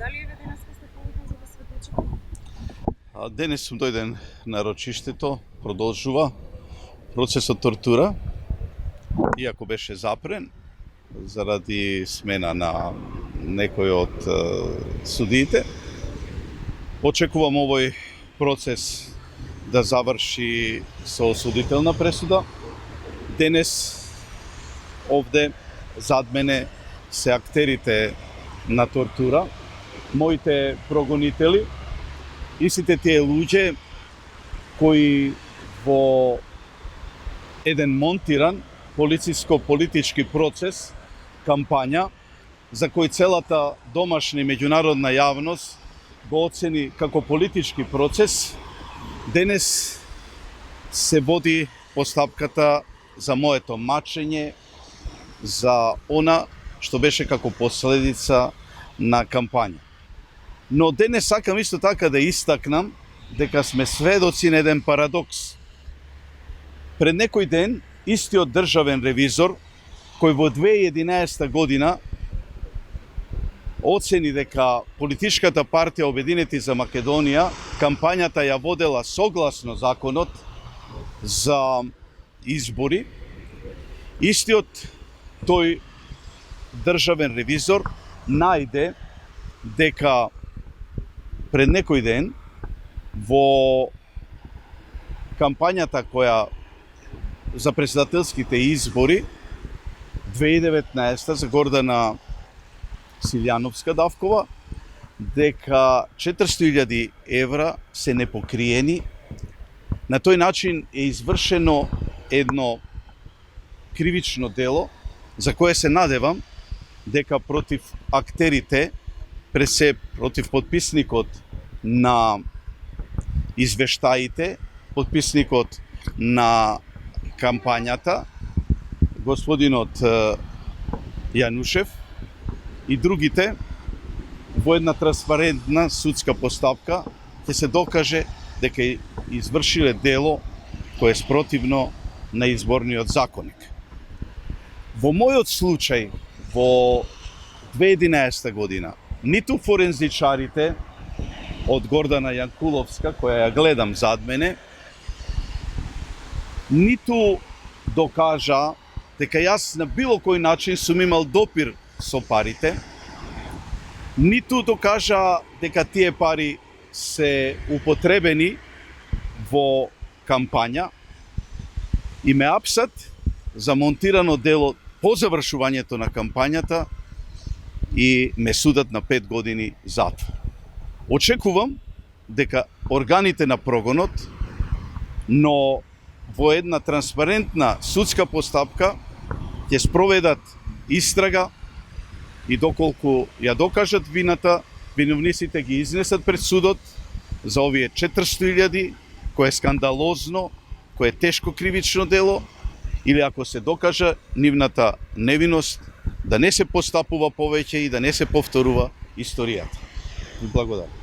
Дали еве денеска сте повикан за да сведочите? Денес сум дојден на рочиштето, продолжува процесот тортура, иако беше запрен заради смена на некој од судиите. Очекувам овој процес да заврши со осудителна пресуда. Денес овде зад мене се актерите на тортура, моите прогонители, и сите тие луѓе кои во еден монтиран полициско-политички процес, кампања, за кој целата домашна и меѓународна јавност го оцени како политички процес, денес се води постапката за моето мачење, за она што беше како последица на кампања. Но денес сакам исто така да истакнам дека сме сведоци на еден парадокс. Пред некој ден, истиот државен ревизор, кој во 2011 година оцени дека политичката партија Обединети за Македонија кампањата ја водела согласно законот за избори, истиот тој државен ревизор најде дека пред некој ден во кампањата која за председателските избори 2019 за Гордана Силјановска-Давкова, дека 400.000 евра се непокриени. На тој начин е извршено едно кривично дело за кое се надевам дека против актерите, против подписникот на извештаите, подписникот на кампањата, господинот Јанушев и другите, во една транспарентна судска постапка ќе се докаже дека извршиле дело кое е спротивно на изборниот законник. Во мојот случај, во 2011 година, ниту форензичарите од Гордана Јанкуловска, која ја гледам зад мене, ниту докажа дека јас на било кој начин сум имал допир со парите, ниту докажа дека тие пари се употребени во кампања и ме апсат за монтирано дело по завршувањето на кампањата и ме судат на 5 години затвор. Очекувам дека органите на прогонот, но во една транспарентна судска постапка ќе спроведат истрага и доколку ја докажат вината, виновниците ги изнесат пред судот за овие 400.000, кое е скандалозно, кое е тешко кривично дело, или ако се докажа нивната невиност, да не се постапува повеќе и да не се повторува историјата. Благодарам.